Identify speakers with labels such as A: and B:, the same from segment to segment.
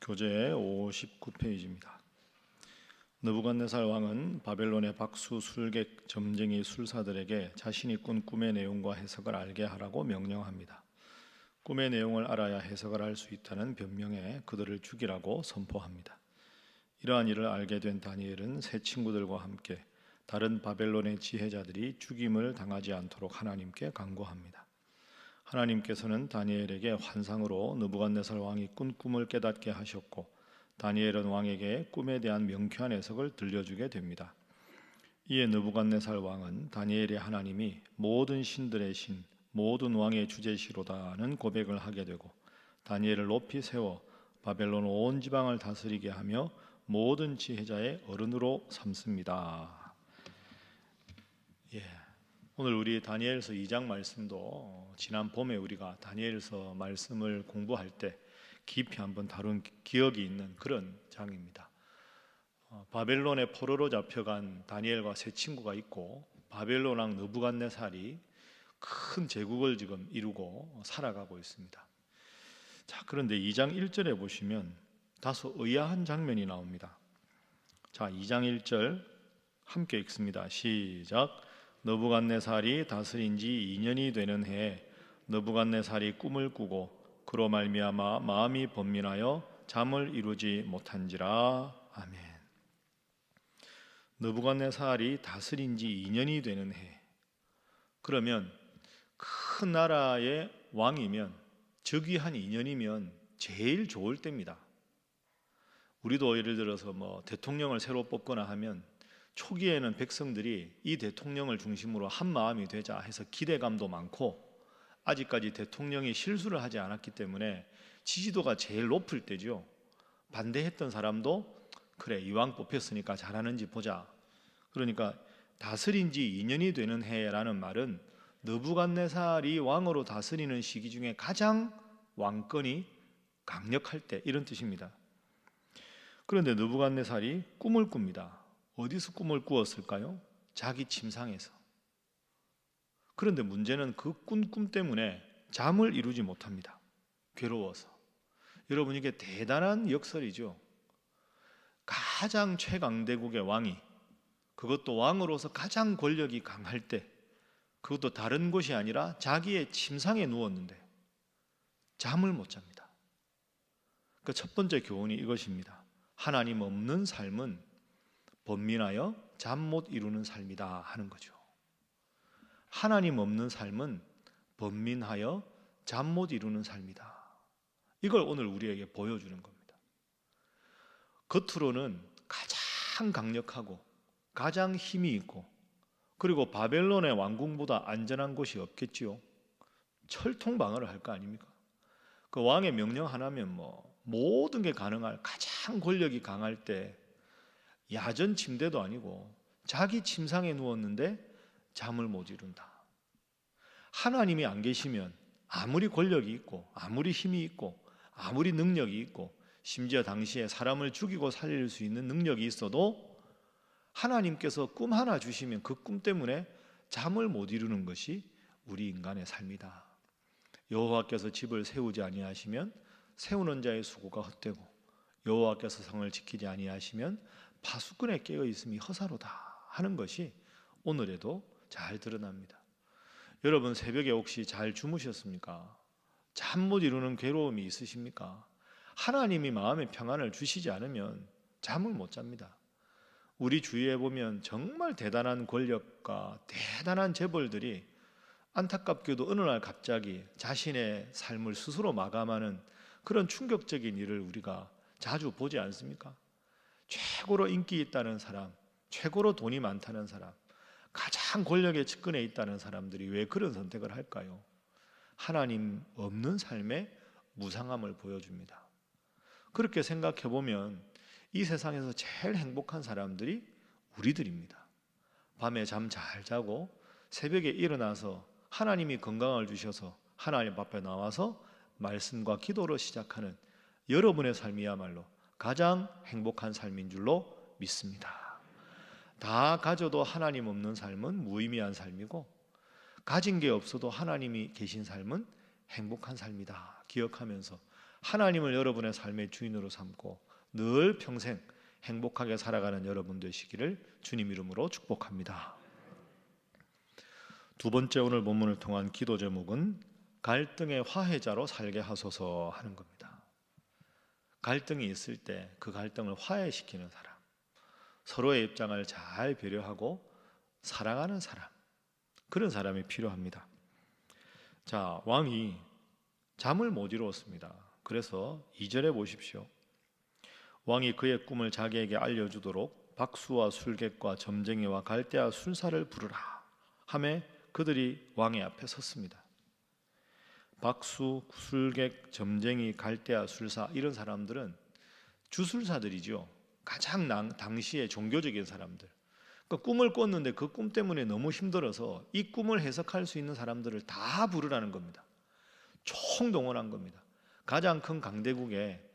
A: 교재 59페이지입니다. 느부갓네살 왕은 바벨론의 박수, 술객, 점쟁이, 술사들에게 자신이 꾼 꿈의 내용과 해석을 알게 하라고 명령합니다. 꿈의 내용을 알아야 해석을 할 수 있다는 변명에 그들을 죽이라고 선포합니다. 이러한 일을 알게 된 다니엘은 세 친구들과 함께 다른 바벨론의 지혜자들이 죽임을 당하지 않도록 하나님께 간구합니다. 하나님께서는 다니엘에게 환상으로 느부갓네살 왕이 꾼 꿈을 깨닫게 하셨고, 다니엘은 왕에게 꿈에 대한 명쾌한 해석을 들려주게 됩니다. 이에 느부갓네살 왕은 다니엘의 하나님이 모든 신들의 신, 모든 왕의 주제시로다는 고백을 하게 되고, 다니엘을 높이 세워 바벨론 온 지방을 다스리게 하며 모든 지혜자의 어른으로 삼습니다. 오늘 우리 다니엘서 2장 말씀도 지난 봄에 우리가 다니엘서 말씀을 공부할 때 깊이 한번 다룬 기억이 있는 그런 장입니다. 바벨론의 포로로 잡혀간 다니엘과 세 친구가 있고, 바벨론 왕 느부갓네살이 큰 제국을 지금 이루고 살아가고 있습니다. 자, 그런데 2장 1절에 보시면 다소 의아한 장면이 나옵니다. 자, 2장 1절 함께 읽습니다. 시작. 느부갓네살이 다스린 지 2년이 되는 해에 느부갓네살이 꿈을 꾸고 그로 말미암아 마음이 번민하여 잠을 이루지 못한지라. 아멘. 느부갓네살이 다스린 지 2년이 되는 해. 그러면 큰 나라의 왕이면 즉위 한 2년이면 제일 좋을 때입니다. 우리도 예를 들어서 대통령을 새로 뽑거나 하면 초기에는 백성들이 이 대통령을 중심으로 한 마음이 되자 해서 기대감도 많고, 아직까지 대통령이 실수를 하지 않았기 때문에 지지도가 제일 높을 때죠. 반대했던 사람도 그래, 이왕 뽑혔으니까 잘하는지 보자. 그러니까 다스린 지 2년이 되는 해라는 말은 느부갓네살이 왕으로 다스리는 시기 중에 가장 왕권이 강력할 때, 이런 뜻입니다. 그런데 느부갓네살이 꿈을 꿉니다. 어디서 꿈을 꾸었을까요? 자기 침상에서. 그런데 문제는 그 꾼 꿈 때문에 잠을 이루지 못합니다. 괴로워서. 여러분, 이게 대단한 역설이죠. 가장 최강대국의 왕이, 그것도 왕으로서 가장 권력이 강할 때, 그것도 다른 곳이 아니라 자기의 침상에 누웠는데 잠을 못 잡니다. 그 첫 번째 교훈이 이것입니다. 하나님 없는 삶은 번민하여 잠 못 이루는 삶이다 하는 거죠. 하나님 없는 삶은 번민하여 잠 못 이루는 삶이다. 이걸 오늘 우리에게 보여주는 겁니다. 겉으로는 가장 강력하고 가장 힘이 있고, 그리고 바벨론의 왕궁보다 안전한 곳이 없겠지요. 철통방어를 할 거 아닙니까? 그 왕의 명령 하나면 모든 게 가능할 가장 권력이 강할 때 야전 침대도 아니고 자기 침상에 누웠는데 잠을 못 이룬다. 하나님이 안 계시면 아무리 권력이 있고 아무리 힘이 있고 아무리 능력이 있고, 심지어 당시에 사람을 죽이고 살릴 수 있는 능력이 있어도 하나님께서 꿈 하나 주시면 그 꿈 때문에 잠을 못 이루는 것이 우리 인간의 삶이다. 여호와께서 집을 세우지 아니하시면 세우는 자의 수고가 헛되고, 여호와께서 성을 지키지 아니하시면 파수꾼에 깨어 있음이 허사로다 하는 것이 오늘에도 잘 드러납니다. 여러분, 새벽에 혹시 잘 주무셨습니까? 잠 못 이루는 괴로움이 있으십니까? 하나님이 마음의 평안을 주시지 않으면 잠을 못 잡니다. 우리 주위에 보면 정말 대단한 권력과 대단한 재벌들이 안타깝게도 어느 날 갑자기 자신의 삶을 스스로 마감하는 그런 충격적인 일을 우리가 자주 보지 않습니까? 최고로 인기 있다는 사람, 최고로 돈이 많다는 사람, 가장 권력에 측근에 있다는 사람들이 왜 그런 선택을 할까요? 하나님 없는 삶의 무상함을 보여줍니다. 그렇게 생각해 보면 이 세상에서 제일 행복한 사람들이 우리들입니다. 밤에 잠 잘 자고 새벽에 일어나서 하나님이 건강을 주셔서 하나님 앞에 나와서 말씀과 기도로 시작하는 여러분의 삶이야말로 가장 행복한 삶인 줄로 믿습니다. 다 가져도 하나님 없는 삶은 무의미한 삶이고, 가진 게 없어도 하나님이 계신 삶은 행복한 삶이다 기억하면서 하나님을 여러분의 삶의 주인으로 삼고 늘 평생 행복하게 살아가는 여러분 되시기를 주님 이름으로 축복합니다. 두 번째 오늘 본문을 통한 기도 제목은 갈등의 화해자로 살게 하소서 하는 겁니다. 갈등이 있을 때 그 갈등을 화해시키는 사람, 서로의 입장을 잘 배려하고 사랑하는 사람, 그런 사람이 필요합니다. 자, 왕이 잠을 못 이루었습니다. 그래서 2절에 보십시오. 왕이 그의 꿈을 자기에게 알려주도록 박수와 술객과 점쟁이와 갈대아 술사를 부르라 하매 그들이 왕의 앞에 섰습니다. 박수, 술객, 점쟁이, 갈대아 술사, 이런 사람들은 주술사들이죠. 가장 당시의 종교적인 사람들. 그러니까 꿈을 꿨는데 그 꿈 때문에 너무 힘들어서 이 꿈을 해석할 수 있는 사람들을 다 부르라는 겁니다. 총동원한 겁니다. 가장 큰 강대국에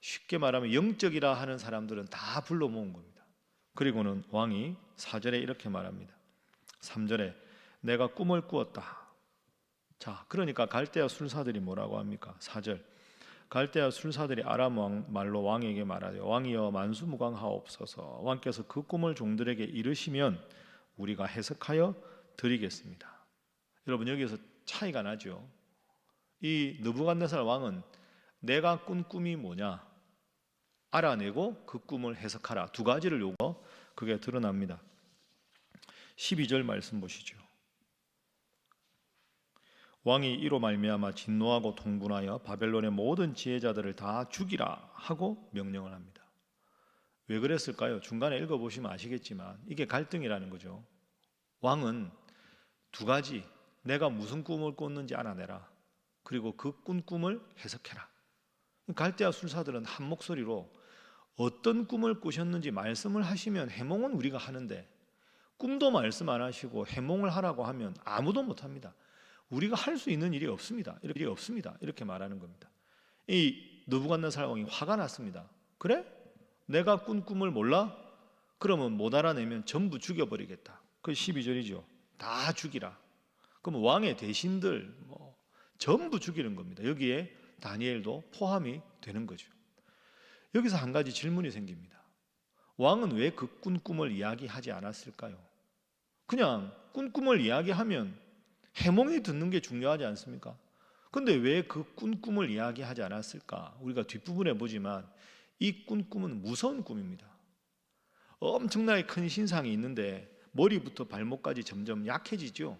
A: 쉽게 말하면 영적이라 하는 사람들은 다 불러 모은 겁니다. 그리고는 왕이 4절에 이렇게 말합니다. 3절에 내가 꿈을 꾸었다. 자, 그러니까 갈대아 술사들이 뭐라고 합니까? 4절 갈대아 술사들이 아람 말로 왕에게 말하여 왕이여 만수무강하옵소서. 왕께서 그 꿈을 종들에게 이르시면 우리가 해석하여 드리겠습니다. 여러분, 여기서 차이가 나죠. 이 느부갓네살 왕은 내가 꾼 꿈이 뭐냐 알아내고 그 꿈을 해석하라, 두 가지를 요구해 그게 드러납니다. 12절 말씀 보시죠. 왕이 이로 말미암아 진노하고 통분하여 바벨론의 모든 지혜자들을 다 죽이라 하고 명령을 합니다. 왜 그랬을까요? 중간에 읽어보시면 아시겠지만 이게 갈등이라는 거죠. 왕은 두 가지, 내가 무슨 꿈을 꿨는지 알아내라, 그리고 그 꾼 꿈을 해석해라. 갈대아 술사들은 한 목소리로 어떤 꿈을 꾸셨는지 말씀을 하시면 해몽은 우리가 하는데 꿈도 말씀 안 하시고 해몽을 하라고 하면 아무도 못합니다. 우리가 할 수 있는 일이 없습니다. 이렇게 말하는 겁니다. 이 느부갓네살 왕이 화가 났습니다. 그래? 내가 꾼 꿈을 몰라? 그러면 못 알아내면 전부 죽여버리겠다. 그 12절이죠. 다 죽이라. 그럼 왕의 대신들 전부 죽이는 겁니다. 여기에 다니엘도 포함이 되는 거죠. 여기서 한 가지 질문이 생깁니다. 왕은 왜 그 꾼 꿈을 이야기하지 않았을까요? 그냥 꾼 꿈을 이야기하면 해몽이 듣는 게 중요하지 않습니까? 근데 왜 그 꾼 꿈을 이야기하지 않았을까? 우리가 뒷부분에 보지만 이 꾼 꿈은 무서운 꿈입니다. 엄청나게 큰 신상이 있는데 머리부터 발목까지 점점 약해지죠.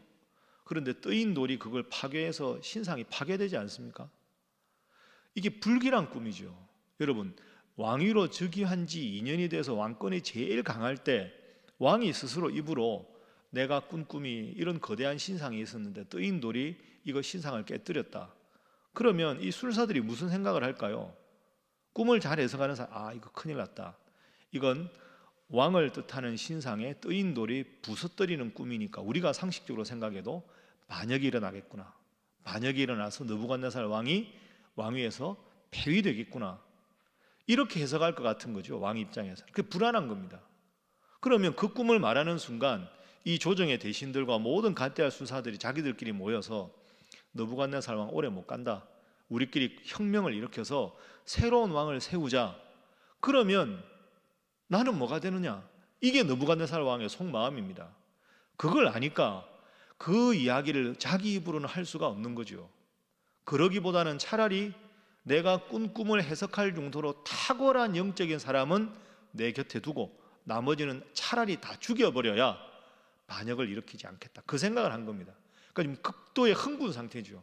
A: 그런데 뜨인 돌이 그걸 파괴해서 신상이 파괴되지 않습니까? 이게 불길한 꿈이죠. 여러분, 왕위로 즉위한 지 2년이 돼서 왕권이 제일 강할 때 왕이 스스로 입으로 내가 꾼 꿈이 이런 거대한 신상이 있었는데 뜨인 돌이 이거 신상을 깨뜨렸다. 그러면 이 술사들이 무슨 생각을 할까요? 꿈을 잘 해석하는 사람, 이거 큰일 났다. 이건 왕을 뜻하는 신상에 뜨인 돌이 부서뜨리는 꿈이니까 우리가 상식적으로 생각해도 반역이 일어나겠구나. 반역이 일어나서 느부갓네살 왕이 왕위에서 폐위되겠구나. 이렇게 해석할 것 같은 거죠. 왕 입장에서. 그게 불안한 겁니다. 그러면 그 꿈을 말하는 순간 이 조정의 대신들과 모든 갈대아 술사들이 자기들끼리 모여서 느부갓네살 왕 오래 못 간다. 우리끼리 혁명을 일으켜서 새로운 왕을 세우자. 그러면 나는 뭐가 되느냐? 이게 느부갓네살 왕의 속마음입니다. 그걸 아니까 그 이야기를 자기 입으로는 할 수가 없는 거죠. 그러기보다는 차라리 내가 꾼 꿈을 해석할 정도로 탁월한 영적인 사람은 내 곁에 두고 나머지는 차라리 다 죽여버려야 반역을 일으키지 않겠다. 그 생각을 한 겁니다. 그러니까 지금 극도의 흥분 상태죠.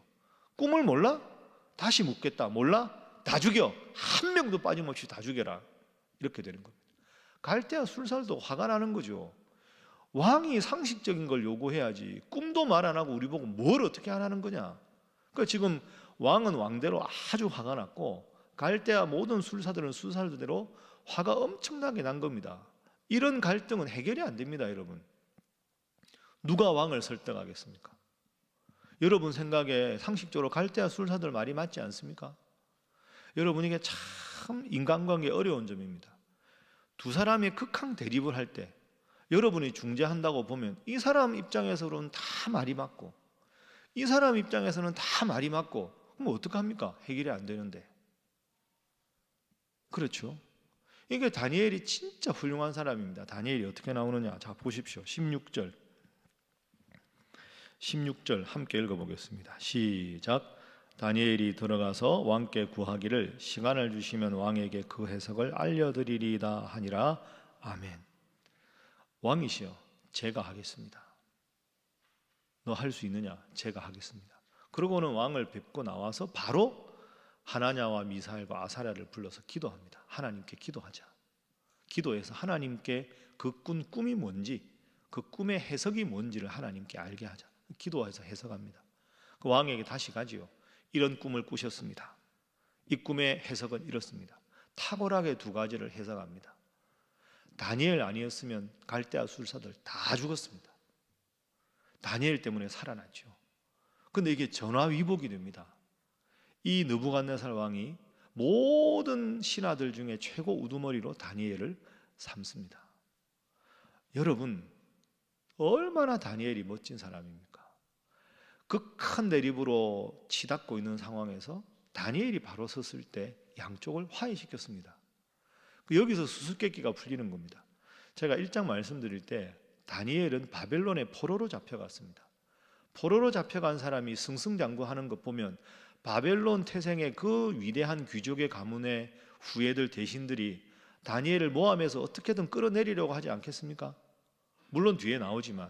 A: 꿈을 몰라? 다시 묻겠다. 몰라? 다 죽여. 한 명도 빠짐없이 다 죽여라. 이렇게 되는 겁니다. 갈대아 술사도 화가 나는 거죠. 왕이 상식적인 걸 요구해야지 꿈도 말 안 하고 우리 보고 뭘 어떻게 하라는 거냐. 그러니까 지금 왕은 왕대로 아주 화가 났고 갈대아 모든 술사들은 술사들대로 화가 엄청나게 난 겁니다. 이런 갈등은 해결이 안 됩니다, 여러분. 누가 왕을 설득하겠습니까? 여러분 생각에 상식적으로 갈대아 술사들 말이 맞지 않습니까? 여러분, 이게 참 인간관계 어려운 점입니다. 두 사람이 극한 대립을 할 때 여러분이 중재한다고 보면 이 사람 입장에서는 다 말이 맞고 이 사람 입장에서는 다 말이 맞고 그럼 어떡합니까? 해결이 안 되는데. 그렇죠. 이게 다니엘이 진짜 훌륭한 사람입니다. 다니엘이 어떻게 나오느냐? 자, 보십시오. 16절 함께 읽어보겠습니다. 시작. 다니엘이 들어가서 왕께 구하기를 시간을 주시면 왕에게 그 해석을 알려드리리다 하니라. 아멘. 왕이시여, 제가 하겠습니다. 너 할 수 있느냐? 제가 하겠습니다. 그러고는 왕을 뵙고 나와서 바로 하나냐와 미사엘과 아사랴를 불러서 기도합니다. 하나님께 기도하자. 기도해서 하나님께 그 꿈이 뭔지, 그 꿈의 해석이 뭔지를 하나님께 알게 하자. 기도해서 해석합니다. 그 왕에게 다시 가지요. 이런 꿈을 꾸셨습니다. 이 꿈의 해석은 이렇습니다. 탁월하게 두 가지를 해석합니다. 다니엘 아니었으면 갈대아 술사들 다 죽었습니다. 다니엘 때문에 살아났죠. 근데 이게 전화위복이 됩니다. 이 느부갓네살 왕이 모든 신하들 중에 최고 우두머리로 다니엘을 삼습니다. 여러분, 얼마나 다니엘이 멋진 사람입니까? 극한 대립으로 치닫고 있는 상황에서 다니엘이 바로 섰을 때 양쪽을 화해시켰습니다. 여기서 수수께끼가 풀리는 겁니다. 제가 1장 말씀드릴 때 다니엘은 바벨론의 포로로 잡혀갔습니다. 포로로 잡혀간 사람이 승승장구하는 것 보면 바벨론 태생의 그 위대한 귀족의 가문의 후예들 대신들이 다니엘을 모함해서 어떻게든 끌어내리려고 하지 않겠습니까? 물론 뒤에 나오지만,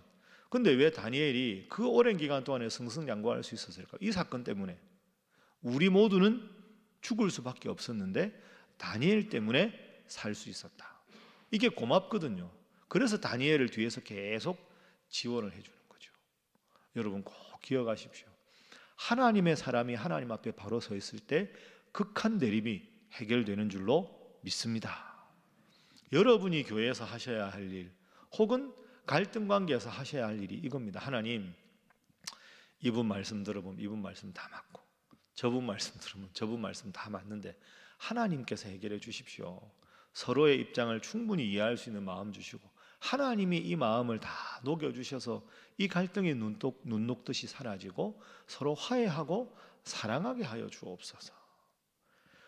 A: 근데 왜 다니엘이 그 오랜 기간 동안에 승승장구할 수 있었을까? 이 사건 때문에. 우리 모두는 죽을 수밖에 없었는데 다니엘 때문에 살 수 있었다. 이게 고맙거든요. 그래서 다니엘을 뒤에서 계속 지원을 해주는 거죠. 여러분 꼭 기억하십시오. 하나님의 사람이 하나님 앞에 바로 서 있을 때 극한 대립이 해결되는 줄로 믿습니다. 여러분이 교회에서 하셔야 할 일, 혹은 갈등 관계에서 하셔야 할 일이 이겁니다. 하나님, 이분 말씀 들어보면 이분 말씀 다 맞고, 저분 말씀 들으면 저분 말씀 다 맞는데 하나님께서 해결해 주십시오. 서로의 입장을 충분히 이해할 수 있는 마음 주시고 하나님이 이 마음을 다 녹여주셔서 이 갈등이 눈 녹듯이 사라지고 서로 화해하고 사랑하게 하여 주옵소서.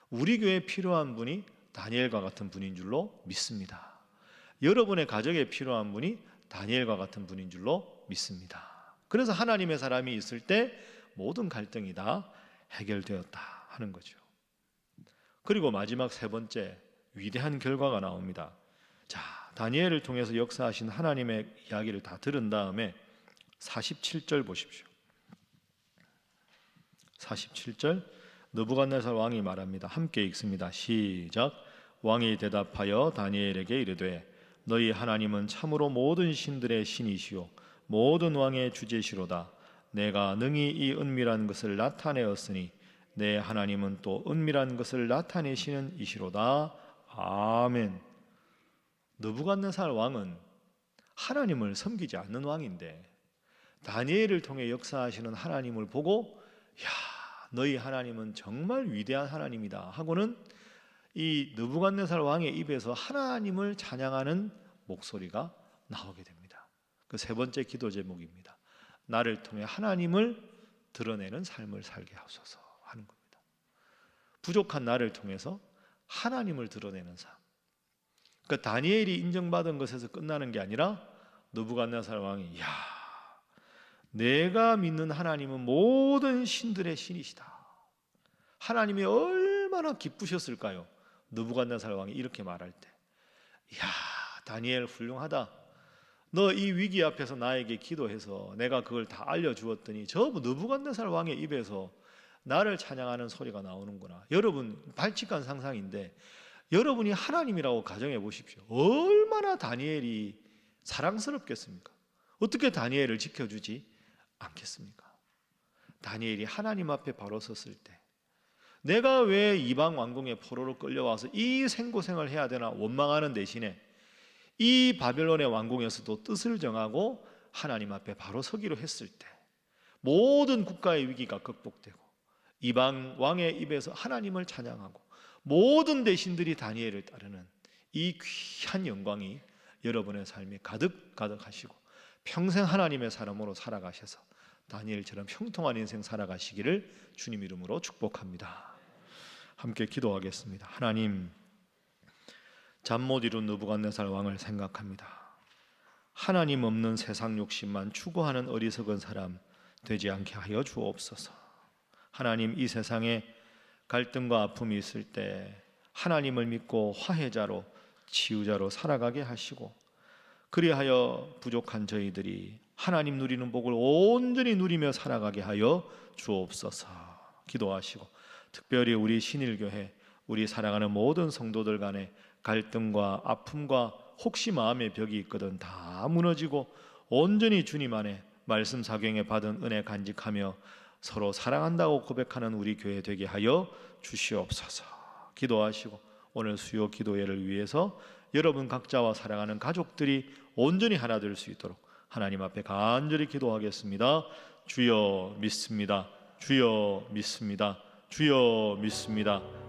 A: 우리 교회에 필요한 분이 다니엘과 같은 분인 줄로 믿습니다. 여러분의 가정에 필요한 분이 다니엘과 같은 분인 줄로 믿습니다. 그래서 하나님의 사람이 있을 때 모든 갈등이 다 해결되었다 하는 거죠. 그리고 마지막 세 번째 위대한 결과가 나옵니다. 자, 다니엘을 통해서 역사하신 하나님의 이야기를 다 들은 다음에 47절 보십시오. 47절 느부갓네살 왕이 말합니다. 함께 읽습니다. 시작. 왕이 대답하여 다니엘에게 이르되 너희 하나님은 참으로 모든 신들의 신이시오 모든 왕의 주제시로다. 내가 능히 이 은밀한 것을 나타내었으니 내 하나님은 또 은밀한 것을 나타내시는 이시로다. 아멘. 느부갓네살 왕은 하나님을 섬기지 않는 왕인데 다니엘을 통해 역사하시는 하나님을 보고 야, 너희 하나님은 정말 위대한 하나님이다 하고는 이 느부갓네살 왕의 입에서 하나님을 찬양하는 목소리가 나오게 됩니다. 그 세 번째 기도 제목입니다. 나를 통해 하나님을 드러내는 삶을 살게 하소서 하는 겁니다. 부족한 나를 통해서 하나님을 드러내는 삶. 그러니까 다니엘이 인정받은 것에서 끝나는 게 아니라 느부갓네살 왕이 야, 내가 믿는 하나님은 모든 신들의 신이시다. 하나님이 얼마나 기쁘셨을까요? 느부갓네살 왕이 이렇게 말할 때, 야, 다니엘 훌륭하다. 너 이 위기 앞에서 나에게 기도해서 내가 그걸 다 알려주었더니 저 느부갓네살 왕의 입에서 나를 찬양하는 소리가 나오는구나. 여러분 발칙한 상상인데 여러분이 하나님이라고 가정해 보십시오. 얼마나 다니엘이 사랑스럽겠습니까? 어떻게 다니엘을 지켜주지 않겠습니까? 다니엘이 하나님 앞에 바로 섰을 때 내가 왜 이방 왕궁의 포로로 끌려와서 이 생고생을 해야 되나 원망하는 대신에 이 바벨론의 왕궁에서도 뜻을 정하고 하나님 앞에 바로 서기로 했을 때 모든 국가의 위기가 극복되고 이방 왕의 입에서 하나님을 찬양하고 모든 대신들이 다니엘을 따르는 이 귀한 영광이 여러분의 삶에 가득하시고 평생 하나님의 사람으로 살아가셔서 다니엘처럼 형통한 인생 살아가시기를 주님 이름으로 축복합니다. 함께 기도하겠습니다. 하나님, 잠 못 이룬 느부갓네살 왕을 생각합니다. 하나님 없는 세상 욕심만 추구하는 어리석은 사람 되지 않게 하여 주옵소서. 하나님, 이 세상에 갈등과 아픔이 있을 때 하나님을 믿고 화해자로, 치유자로 살아가게 하시고, 그리하여 부족한 저희들이 하나님 누리는 복을 온전히 누리며 살아가게 하여 주옵소서. 기도하시고, 특별히 우리 신일교회, 우리 사랑하는 모든 성도들 간에 갈등과 아픔과 혹시 마음의 벽이 있거든 다 무너지고 온전히 주님 안에 말씀 사경에 받은 은혜 간직하며 서로 사랑한다고 고백하는 우리 교회 되게 하여 주시옵소서. 기도하시고, 오늘 수요 기도회를 위해서 여러분 각자와 사랑하는 가족들이 온전히 하나 될 수 있도록 하나님 앞에 간절히 기도하겠습니다. 주여 믿습니다. 주여 믿습니다. 주여 믿습니다.